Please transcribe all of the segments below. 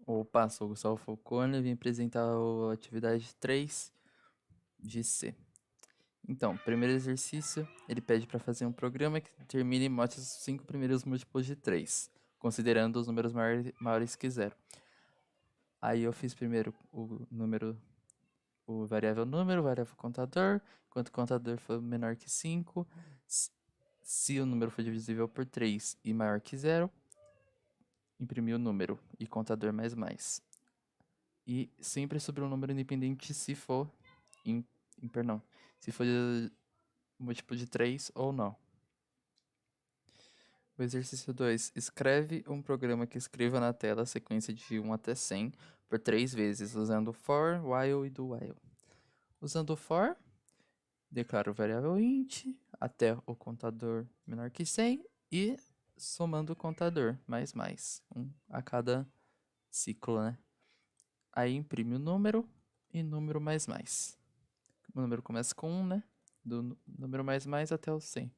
Opa, sou o Gustavo Falcone e vim apresentar a atividade 3 de C. Então, primeiro exercício, ele pede para fazer um programa que determine e mostre os 5 primeiros múltiplos de 3, considerando os números maiores que zero. Aí eu fiz primeiro o variável número, o variável contador, enquanto o contador for menor que 5, se o número for divisível por 3 e maior que zero, imprimir o número e contador mais mais. E sempre sobre um número independente se for ímpar não. Se for múltiplo de 3 ou não. O exercício 2. Escreve um programa que escreva na tela a sequência de 1 até 100 por 3 vezes, usando for, while e do while. Usando o for, declara o variável int até o contador menor que 100 e somando o contador, mais, um a cada ciclo, né? Aí imprime o número e número mais. O número começa com 1, né? Do número mais até o 100.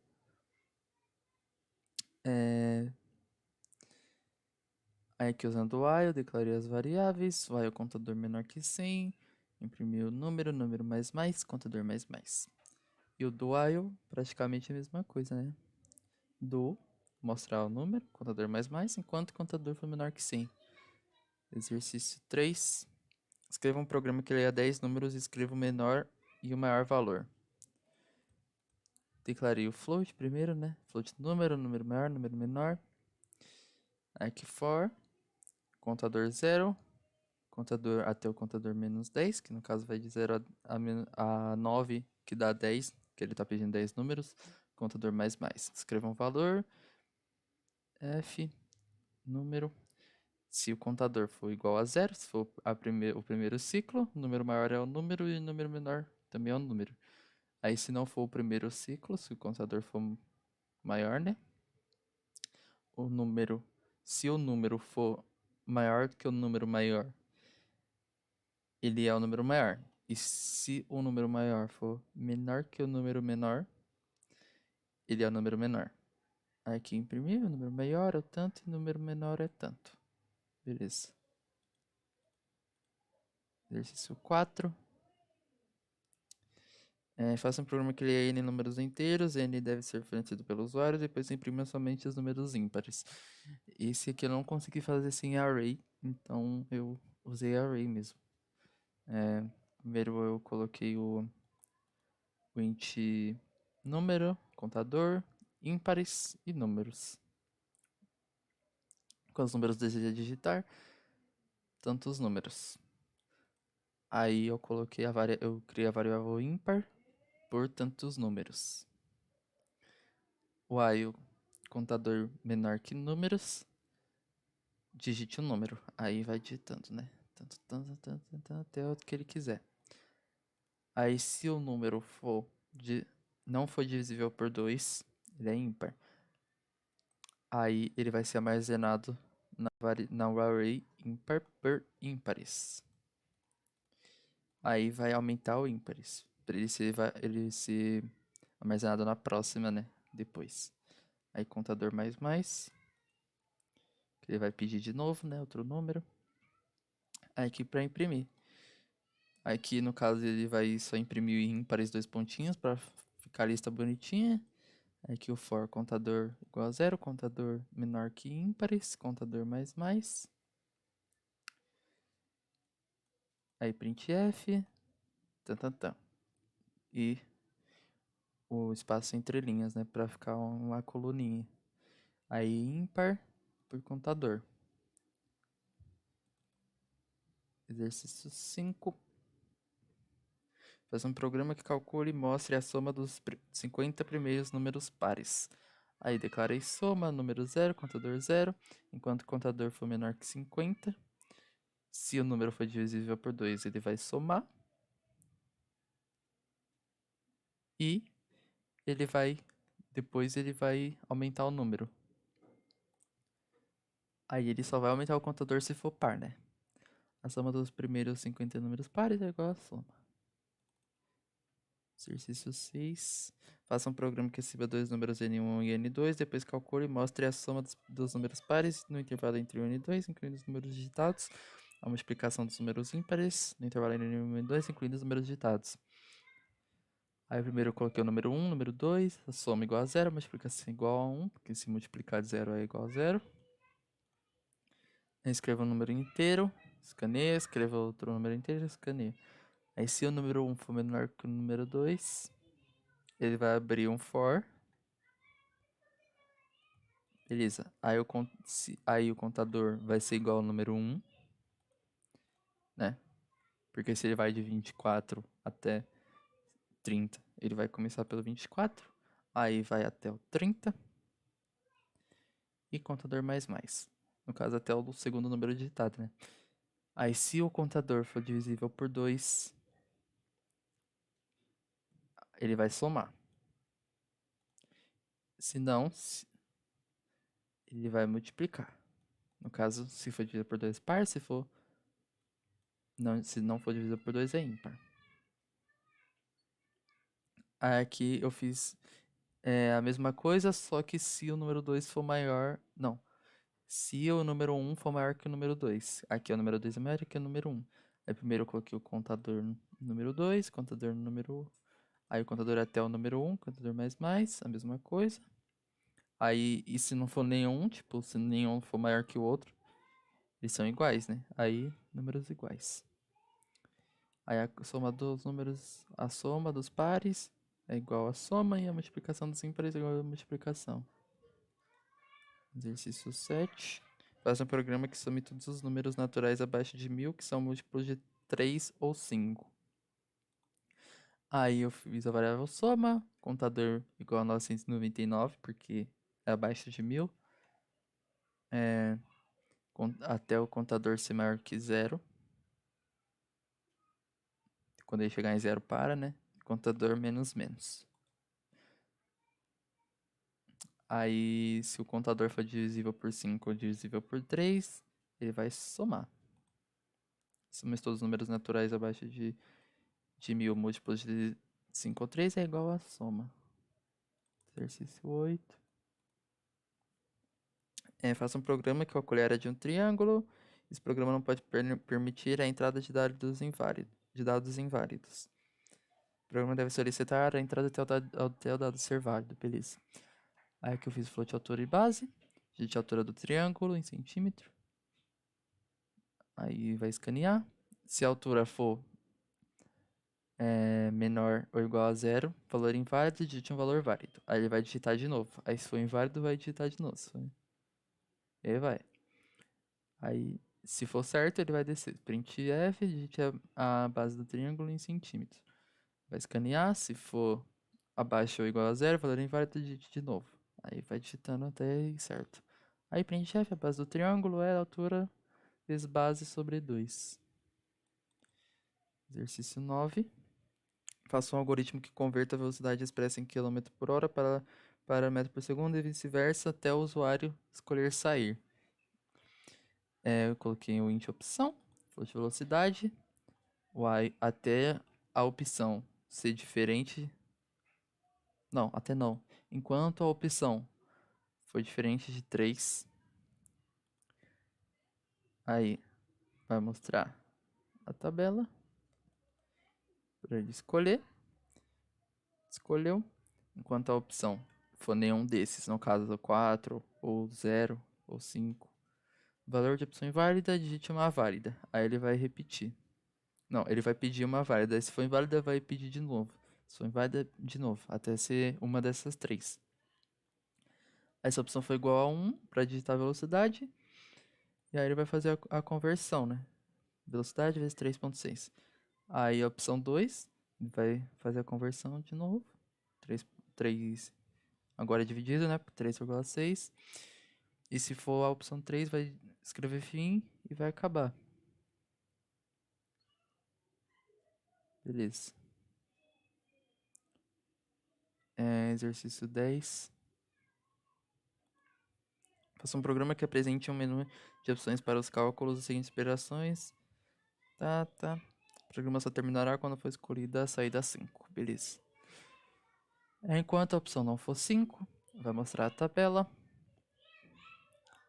Aí aqui usando o while, eu declarei as variáveis. While contador menor que 100. Imprimi o número contador mais. E o do while, praticamente a mesma coisa, né? Do, mostrar o número, contador mais, enquanto o contador for menor que 100. Exercício 3. Escreva um programa que leia 10 números e escreva o menor e o maior valor. Declarei o float primeiro, né? Float número maior, número menor. Aqui for, contador 0, contador até o contador menos 10, que no caso vai de 0 a 9, que dá 10, que ele está pedindo 10 números. Contador mais. Escreva um valor, f, número. Se o contador for igual a 0, se for o primeiro ciclo, o número maior é o número e o número menor também é o número. Aí se não for o primeiro ciclo, se o contador for maior, né? O número, se o número for maior do que o número maior, ele é o número maior. E se o número maior for menor que o número menor, ele é o número menor. Aqui imprimir, o número maior é tanto e o número menor é tanto. Beleza. Exercício 4. Faça um programa que leia n números inteiros, n deve ser fornecido pelo usuário, depois imprima somente os números ímpares. Esse aqui eu não consegui fazer sem array, então eu usei array mesmo. Primeiro eu coloquei o int número, contador, ímpares e números. Quantos números deseja digitar? Tantos números. Aí eu coloquei eu criei a variável ímpar por tantos números. While contador menor que números, digite um número. Aí vai digitando, né? Tanto, até o que ele quiser. Aí se o número não for divisível por 2, ele é ímpar. Aí ele vai ser armazenado na array ímpar por ímpares. Aí vai aumentar o ímpares, para ele ser armazenado na próxima, né? Depois. Aí contador mais, que ele vai pedir de novo, né? Outro número. Aí aqui para imprimir. Aqui no caso ele vai só imprimir ímpares 2 pontinhos para ficar a lista bonitinha. Aqui o for contador igual a 0, contador menor que ímpares, contador mais. Aí printf, tan. E o espaço entre linhas, né, para ficar uma coluninha. Aí ímpar por contador. Exercício 5. Faz um programa que calcule e mostre a soma dos 50 primeiros números pares. Aí declarei soma, número 0, contador 0, enquanto o contador for menor que 50. Se o número for divisível por 2, ele vai somar. E depois ele vai aumentar o número. Aí ele só vai aumentar o contador se for par, né? A soma dos primeiros 50 números pares é igual a soma. Exercício 6. Faça um programa que receba dois números N1 e N2, depois calcule e mostre a soma dos números pares no intervalo entre 1 e N2, incluindo os números digitados, a multiplicação dos números ímpares no intervalo entre 1 e N2, incluindo os números digitados. Aí primeiro eu coloquei o número 1, número 2, a soma igual a 0, a multiplicação igual a 1, porque se multiplicar de 0 é igual a 0. Aí escreva um número inteiro, escaneia, escreva outro número inteiro, escaneia. Aí se o número 1 for menor que o número 2, ele vai abrir um for. Beleza. Aí o contador vai ser igual ao número 1, né? Porque se ele vai de 24 até 30, ele vai começar pelo 24. Aí vai até o 30. E contador mais. No caso, até o segundo número digitado, né? Aí se o contador for divisível por 2, ele vai somar. Se não, ele vai multiplicar. No caso, se for dividido por 2 par, se não for dividido por 2 é ímpar. Aí aqui eu fiz a mesma coisa, só que se o número 2 for maior... Não. Se o número 1 for maior que o número 2. Aqui o número 2 é maior que o número 1. Aí primeiro eu coloquei o contador no número 2, contador no número... Aí o contador até o número 1, contador mais, a mesma coisa. Aí, e se não for nenhum, tipo, se nenhum for maior que o outro, eles são iguais, né? Aí, números iguais. Aí a soma dos números, a soma dos pares é igual à soma e a multiplicação dos ímpares é igual à multiplicação. Exercício 7. Faça um programa que some todos os números naturais abaixo de 1000 que são múltiplos de 3 ou 5. Aí eu fiz a variável soma, contador igual a 999, porque é abaixo de 1000. Até o contador ser maior que 0. Quando ele chegar em 0 para, né? Contador menos menos. Aí, se o contador for divisível por 5 ou divisível por 3, ele vai somar. Soma todos os números naturais abaixo de 1000 múltiplos de 5 ou 3 é igual a soma. Exercício 8. Faça um programa que calcule a área de um triângulo. Esse programa não pode permitir a entrada de dados inválidos. O programa deve solicitar a entrada até o dado ser válido. Beleza. Aí aqui eu fiz float altura e base. Digite a altura do triângulo em centímetro. Aí vai escanear. Se a altura for menor ou igual a 0, valor inválido, digite um valor válido. Aí ele vai digitar de novo. Aí se for inválido, vai digitar de novo. E aí vai. Aí, se for certo, ele vai descer. Printf, digite a base do triângulo em centímetros. Vai escanear. Se for abaixo ou igual a 0, valor inválido, digite de novo. Aí vai digitando até ir certo. Aí printf, a base do triângulo é a altura vezes base sobre 2. Exercício 9. Faça um algoritmo que converta a velocidade expressa em km por hora para metro por segundo e vice-versa até o usuário escolher sair. Eu coloquei o int opção, float velocidade, y até a opção ser diferente. Não, até não. Enquanto a opção for diferente de 3, aí vai mostrar a tabela para ele escolher. Escolheu. Enquanto a opção for nenhum desses, no caso 4 ou 0 ou 5. Valor de opção inválida, digite uma válida. Aí ele vai repetir. Não, ele vai pedir uma válida. Se for inválida, vai pedir de novo. Se for inválida, de novo, até ser uma dessas 3. Essa opção foi igual a 1 para digitar a velocidade. E aí ele vai fazer a conversão, né? Velocidade vezes 3,6. Aí a opção 2 vai fazer a conversão de novo. 3 agora é dividido, né? Por 3,6. E se for a opção 3, vai escrever fim e vai acabar. Beleza. Exercício 10. Faça um programa que apresente um menu de opções para os cálculos das seguintes operações. Tá. O programa só terminará quando for escolhida a saída 5. Beleza. Enquanto a opção não for 5, vai mostrar a tabela.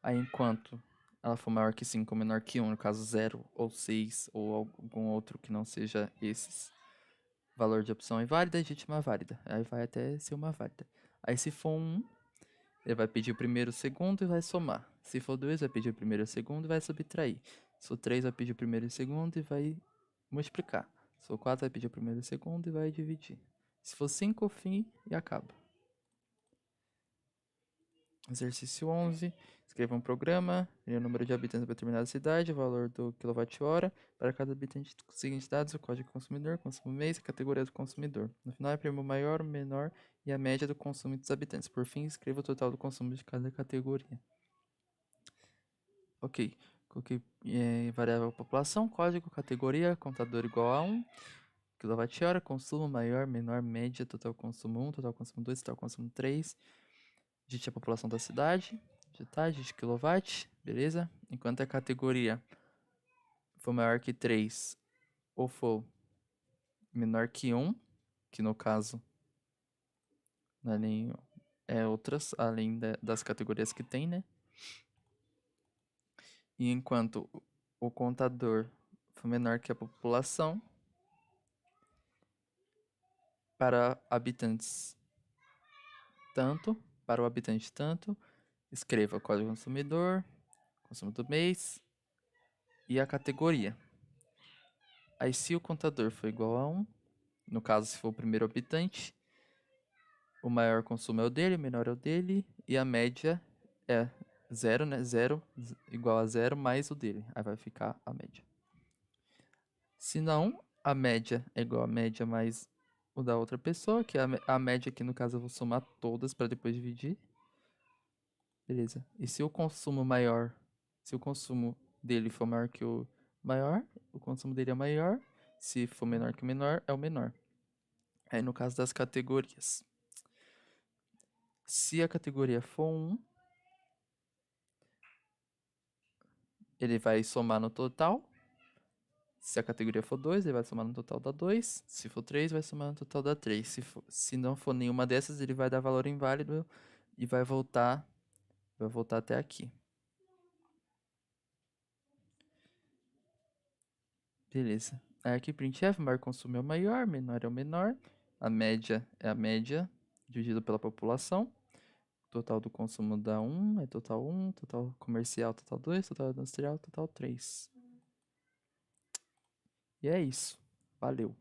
Aí, enquanto ela for maior que 5 ou menor que 1, no caso 0 ou 6 ou algum outro que não seja esses, valor de opção inválida, legítima válida. Aí vai até ser uma válida. Aí, se for 1, ele vai pedir o primeiro e o segundo e vai somar. Se for 2, vai pedir o primeiro e o segundo e vai subtrair. Se for 3, vai pedir o primeiro e o segundo e vai multiplicar. Se for 4, vai pedir o primeiro e o segundo e vai dividir. Se for 5, fim e acaba. Exercício 11. Escreva um programa, o número de habitantes para determinada cidade, o valor do quilowatt-hora. Para cada habitante, os seguintes dados: o código do consumidor, consumo mês e a categoria do consumidor. No final, imprima o maior, o menor e a média do consumo dos habitantes. Por fim, escreva o total do consumo de cada categoria. Ok. Coloquei variável população, código, categoria, contador igual a 1. Quilowatt-hora, consumo maior, menor, média, total consumo 1, total consumo 2, total consumo 3. Digite a população da cidade. Digitar, digite quilowatt, beleza? Enquanto a categoria for maior que 3 ou for menor que 1, que no caso não é nem outras, além das categorias que tem, né? E enquanto o contador for menor que a população, para habitantes tanto, para o habitante tanto, escreva código consumidor, consumo do mês e a categoria. Aí, se o contador for igual a 1, no caso, se for o primeiro habitante, o maior consumo é o dele, o menor é o dele, e a média é 0, né? 0 igual a 0 mais o dele. Aí vai ficar a média. Se não, a média é igual a média mais o da outra pessoa, que é a média aqui, no caso, eu vou somar todas para depois dividir. Beleza. E se o consumo maior, se o consumo dele for maior que o maior, o consumo dele é maior. Se for menor que o menor, é o menor. Aí no caso das categorias. Se a categoria for 1, ele vai somar no total. Se a categoria for 2, ele vai somar no total da 2. Se for 3, vai somar no total da 3. Se não for nenhuma dessas, ele vai dar valor inválido e vai voltar até aqui. Beleza. Aí aqui printf, maior consumo é o maior, menor é o menor. A média é a média dividido pela população. Total do consumo dá 1, é total 1, total comercial, total 2, total industrial, total 3. E é isso. Valeu.